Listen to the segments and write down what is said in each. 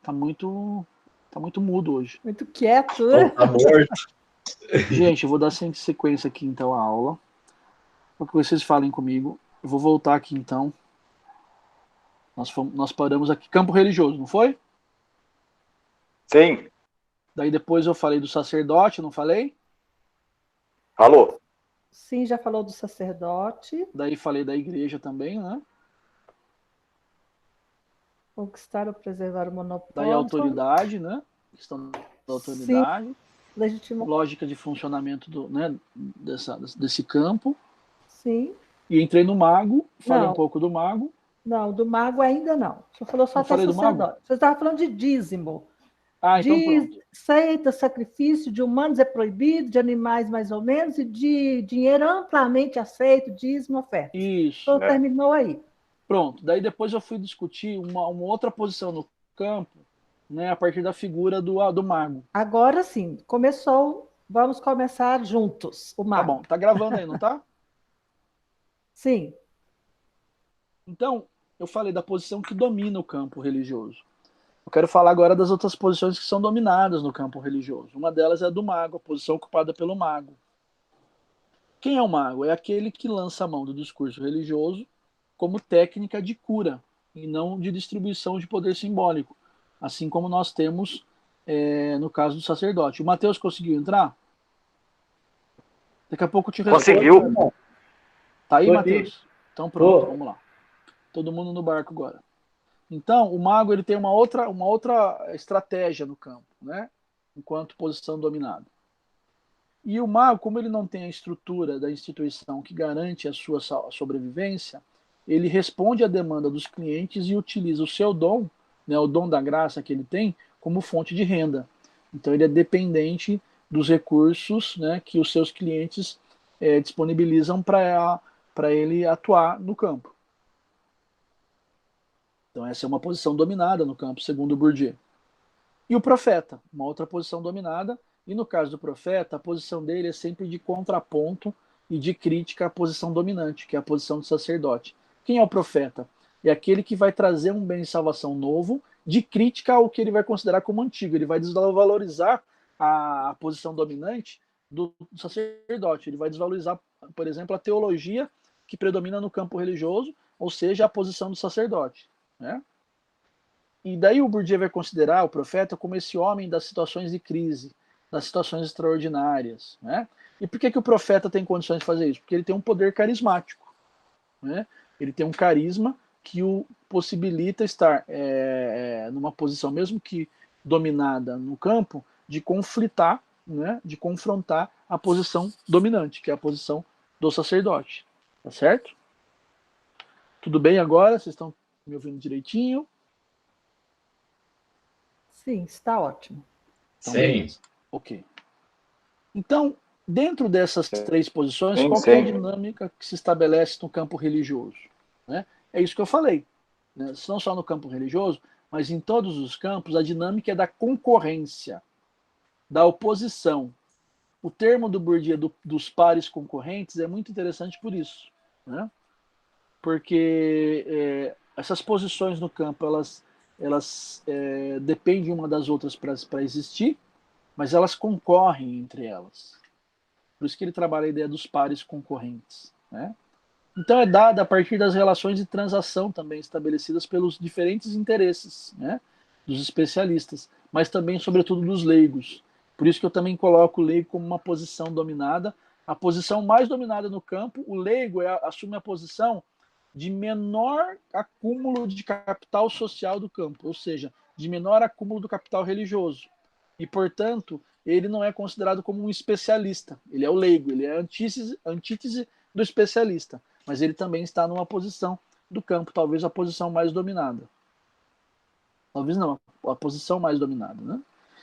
Tá muito mudo hoje. Muito quieto, né? Tá morto. Gente, eu vou dar sequência aqui, então, à aula. Para que vocês falem comigo. Eu vou voltar aqui, então. Nós paramos aqui. Campo religioso, não foi? Sim. Daí depois eu falei do sacerdote, não falei? Falou. Sim, já falou do sacerdote. Daí falei da igreja também, né? Conquistar ou preservar o monopólio. Daí a autoridade, né? Questão da autoridade. Sim. Legítimo. Lógica de funcionamento desse campo. Sim. E entrei no mago, falei um pouco do mago. Não, do mago ainda não. Você falou só até sacerdote. Você estava falando de dízimo. Então pronto. Seita, sacrifício de humanos é proibido, de animais mais ou menos, e de dinheiro amplamente aceito, dízimo, oferta. Isso. Então terminou aí. Pronto. Daí depois eu fui discutir uma outra posição no campo, né, a partir da figura do mago. Agora sim, começou. Vamos começar juntos, o mago. Tá bom. Tá gravando aí, não tá? Sim. Então, eu falei da posição que domina o campo religioso. Eu quero falar agora das outras posições que são dominadas no campo religioso. Uma delas é a do mago, a posição ocupada pelo mago. Quem é o mago? É aquele que lança a mão do discurso religioso como técnica de cura e não de distribuição de poder simbólico, assim como nós temos no caso do sacerdote. O Mateus conseguiu entrar? Daqui a pouco eu te respondo. Conseguiu. Tá aí, Mateus? Então pronto, vamos lá. Todo mundo no barco agora. Então, o mago ele tem uma outra estratégia no campo, né? Enquanto posição dominada. E o mago, como ele não tem a estrutura da instituição que garante a sua sobrevivência, ele responde à demanda dos clientes e utiliza o seu dom, né, o dom da graça que ele tem, como fonte de renda. Então, ele é dependente dos recursos, né, que os seus clientes disponibilizam para ele atuar no campo. Então, essa é uma posição dominada no campo, segundo Bourdieu. E o profeta, uma outra posição dominada, e no caso do profeta, a posição dele é sempre de contraponto e de crítica à posição dominante, que é a posição do sacerdote. Quem é o profeta? É aquele que vai trazer um bem de salvação novo, de crítica ao que ele vai considerar como antigo. Ele vai desvalorizar a posição dominante do sacerdote. Ele vai desvalorizar, por exemplo, a teologia que predomina no campo religioso, ou seja, a posição do sacerdote. Né? E daí o Bourdieu vai considerar o profeta como esse homem das situações de crise, das situações extraordinárias. Né? E por que o profeta tem condições de fazer isso? Porque ele tem um poder carismático. Né? Ele tem um carisma que o possibilita estar numa posição, mesmo que dominada no campo, de conflitar, né? De confrontar a posição dominante, que é a posição do sacerdote. Tá certo? Tudo bem agora? Vocês estão me ouvindo direitinho? Sim, está ótimo. Então, beleza. Ok. Então, dentro dessas três posições, qual que é a dinâmica que se estabelece no campo religioso? Né? É isso que eu falei. Né? Não só no campo religioso, mas em todos os campos, a dinâmica é da concorrência, da oposição. O termo do Bourdieu dos pares concorrentes é muito interessante por isso. Né? Porque essas posições no campo, elas dependem uma das outras para existir, mas elas concorrem entre elas. Por isso que ele trabalha a ideia dos pares concorrentes. Né? Então é dada a partir das relações de transação também estabelecidas pelos diferentes interesses, né, dos especialistas, mas também, sobretudo, dos leigos. Por isso que eu também coloco o leigo como uma posição dominada. A posição mais dominada no campo, o leigo assume a posição de menor acúmulo de capital social do campo, ou seja, de menor acúmulo do capital religioso. E, portanto, ele não é considerado como um especialista. Ele é o leigo, ele é a antítese do especialista. Mas ele também está numa posição do campo, talvez a posição mais dominada. Talvez não, a posição mais dominada. Né?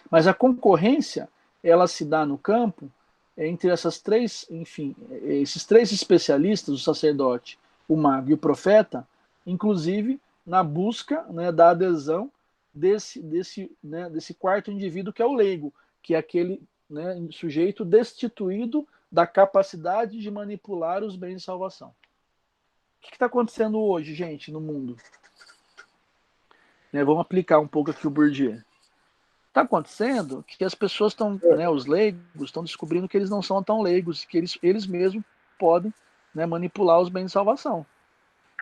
Mas a concorrência, ela se dá no campo entre essas três, enfim, esses três especialistas, o sacerdote, o mago e o profeta, inclusive na busca, né, da adesão desse quarto indivíduo que é o leigo, que é aquele, né, sujeito destituído da capacidade de manipular os bens de salvação. O que está acontecendo hoje, gente, no mundo? né, vamos aplicar um pouco aqui o Bourdieu. Está acontecendo que as pessoas estão, né, os leigos, estão descobrindo que eles não são tão leigos, que eles mesmos podem, né, manipular os bens de salvação.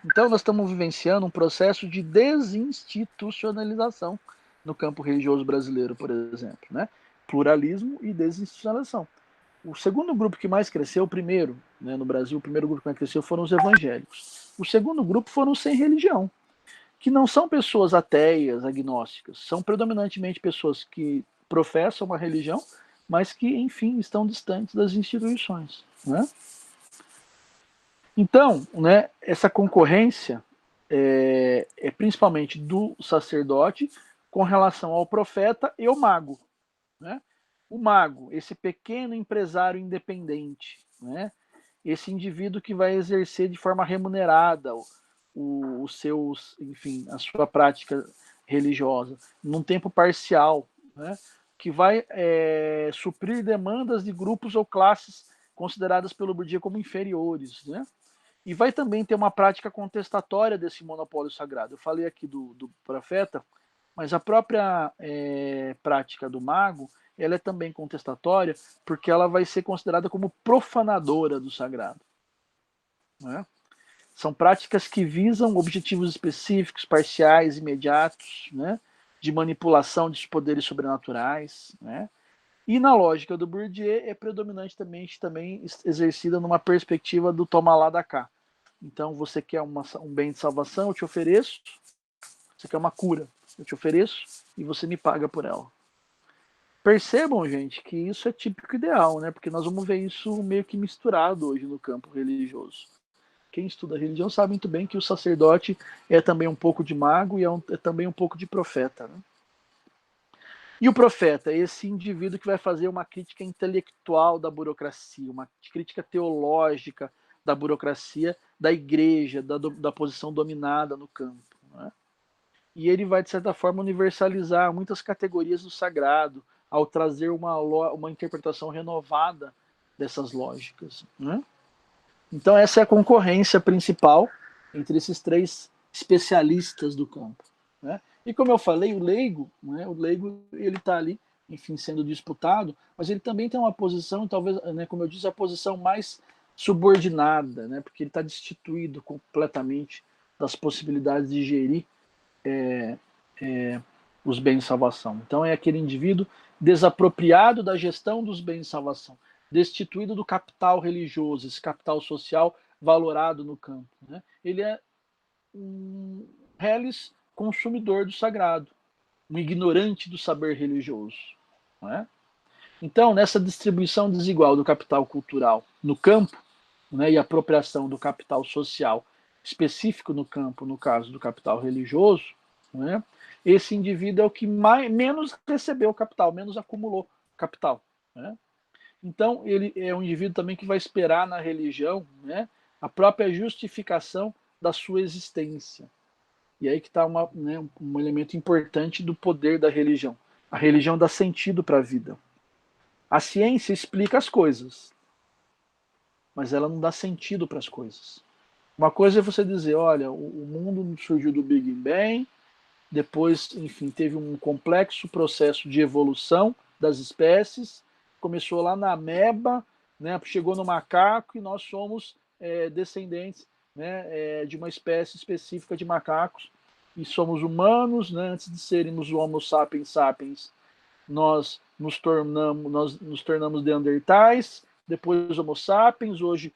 Então, nós estamos vivenciando um processo de desinstitucionalização no campo religioso brasileiro, por exemplo, né? Pluralismo e desinstitucionalização. O segundo grupo que mais cresceu, o primeiro, né, no Brasil, o primeiro grupo que mais cresceu foram os evangélicos. O segundo grupo foram os sem religião, que não são pessoas ateias, agnósticas, são predominantemente pessoas que professam uma religião, mas que, enfim, estão distantes das instituições, né? Então, né, essa concorrência é principalmente do sacerdote com relação ao profeta e ao mago, né? O mago, esse pequeno empresário independente, né? Esse indivíduo que vai exercer de forma remunerada os seus, enfim, a sua prática religiosa, num tempo parcial, né? Que vai suprir demandas de grupos ou classes consideradas pelo Bourdieu como inferiores, né? E vai também ter uma prática contestatória desse monopólio sagrado. Eu falei aqui do profeta, mas a própria prática do mago, ela é também contestatória, porque ela vai ser considerada como profanadora do sagrado, né? São práticas que visam objetivos específicos, parciais, imediatos, né? De manipulação de poderes sobrenaturais, né? E na lógica do Bourdieu é predominantemente também exercida numa perspectiva do toma lá da cá. Então, você quer um bem de salvação, eu te ofereço. Você quer uma cura, eu te ofereço e você me paga por ela. Percebam, gente, que isso é típico ideal, né? Porque nós vamos ver isso meio que misturado hoje no campo religioso. Quem estuda religião sabe muito bem que o sacerdote é também um pouco de mago e é também um pouco de profeta, né? E o profeta é esse indivíduo que vai fazer uma crítica intelectual da burocracia, uma crítica teológica da burocracia, da igreja, da posição dominada no campo, né? E ele vai, de certa forma, universalizar muitas categorias do sagrado, ao trazer uma interpretação renovada dessas lógicas, né? Então, essa é a concorrência principal entre esses três especialistas do campo, né? E como eu falei, o leigo, né, ele está ali, enfim, sendo disputado, mas ele também tem uma posição, talvez, né, como eu disse, a posição mais subordinada, né, porque ele está destituído completamente das possibilidades de gerir os bens de salvação. Então é aquele indivíduo desapropriado da gestão dos bens de salvação, destituído do capital religioso, esse capital social valorado no campo, né? Ele é um reles consumidor do sagrado, um ignorante do saber religioso, né? Então, nessa distribuição desigual do capital cultural no campo, né, e apropriação do capital social específico no campo, no caso do capital religioso, né, esse indivíduo é o que menos recebeu capital, menos acumulou capital, né? Então, ele é um indivíduo também que vai esperar na religião, né, a própria justificação da sua existência. E aí que está né, um elemento importante do poder da religião. A religião dá sentido para a vida. A ciência explica as coisas, mas ela não dá sentido para as coisas. Uma coisa é você dizer, olha, o mundo surgiu do Big Bang, depois, enfim, teve um complexo processo de evolução das espécies, começou lá na ameba, né, chegou no macaco e nós somos descendentes, né, de uma espécie específica de macacos e somos humanos, né, antes de sermos o Homo sapiens sapiens, nós nos tornamos neandertais, depois Homo sapiens, hoje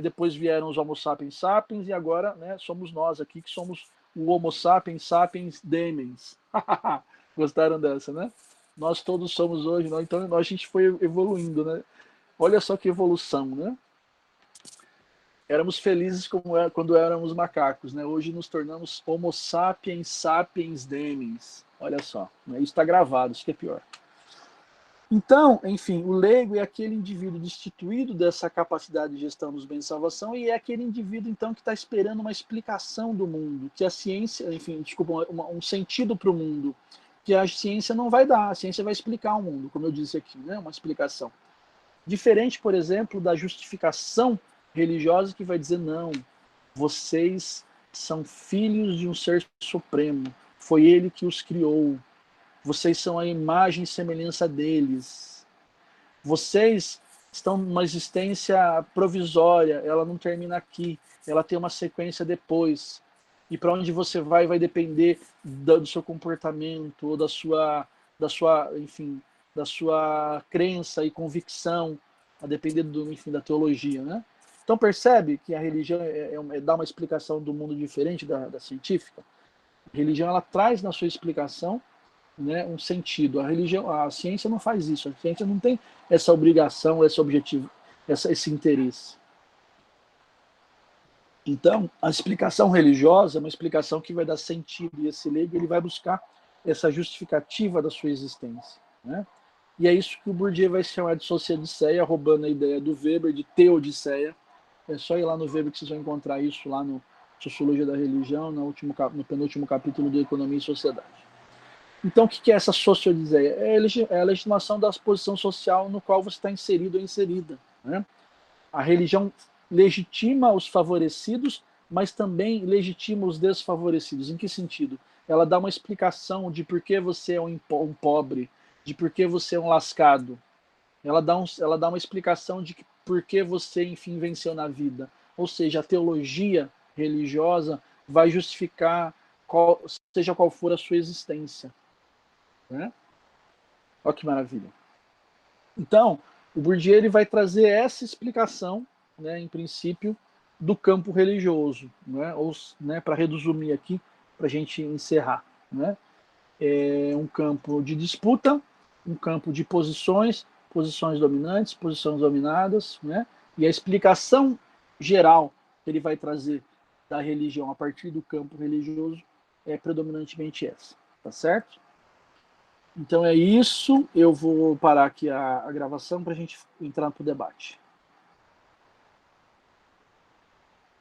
depois vieram os Homo sapiens sapiens e agora, né, somos nós aqui que somos o Homo sapiens sapiens demens. Gostaram dessa, né? Nós todos somos hoje, então a gente foi evoluindo, né? Olha só que evolução, né? Éramos felizes quando éramos macacos, né? Hoje nos tornamos Homo sapiens sapiens demens. Olha só, né? Isso está gravado, isso que é pior. Então, enfim, o leigo é aquele indivíduo destituído dessa capacidade de gestão dos bens de salvação e é aquele indivíduo, então, que está esperando uma explicação do mundo, que a ciência, enfim, desculpa, um sentido para o mundo, que a ciência não vai dar, a ciência vai explicar o mundo, como eu disse aqui, né? Uma explicação. Diferente, por exemplo, da justificação religiosa que vai dizer, não, vocês são filhos de um ser supremo, Foi ele que os criou. Vocês são a imagem e semelhança deles. Vocês estão numa existência provisória, ela não termina aqui, ela tem uma sequência depois. E para onde você vai depender do seu comportamento, ou da sua, enfim, da sua crença e convicção, a depender enfim, da teologia, né? Então percebe que a religião dá uma explicação do mundo diferente da científica. A religião ela traz na sua explicação, né, um sentido. A ciência não faz isso. A ciência não tem essa obrigação, esse objetivo, esse interesse. Então, a explicação religiosa é uma explicação que vai dar sentido, e esse leigo ele vai buscar essa justificativa da sua existência, né? E é isso que o Bourdieu vai chamar de sociodiceia, roubando a ideia do Weber de teodiceia. É só ir lá no Weber que vocês vão encontrar isso lá no Sociologia da Religião, no penúltimo capítulo do Economia e Sociedade. Então, o que é essa sociodiceia? É a legitimação da posição social no qual você está inserido ou inserida, né? A religião legitima os favorecidos, mas também legitima os desfavorecidos. Em que sentido? Ela dá uma explicação de por que você é um pobre, de por que você é um lascado. Ela dá uma explicação de por que você, enfim, venceu na vida. Ou seja, a teologia religiosa vai justificar seja qual for a sua existência, né? Olha que maravilha. Então, o Bourdieu ele vai trazer essa explicação, né, em princípio, do campo religioso, né, para resumir aqui, para a gente encerrar, né, é um campo de disputa, um campo de posições dominantes, posições dominadas, né, e a explicação geral que ele vai trazer da religião a partir do campo religioso é predominantemente essa, tá certo? Então é isso, eu vou parar aqui a gravação para a gente entrar para o debate.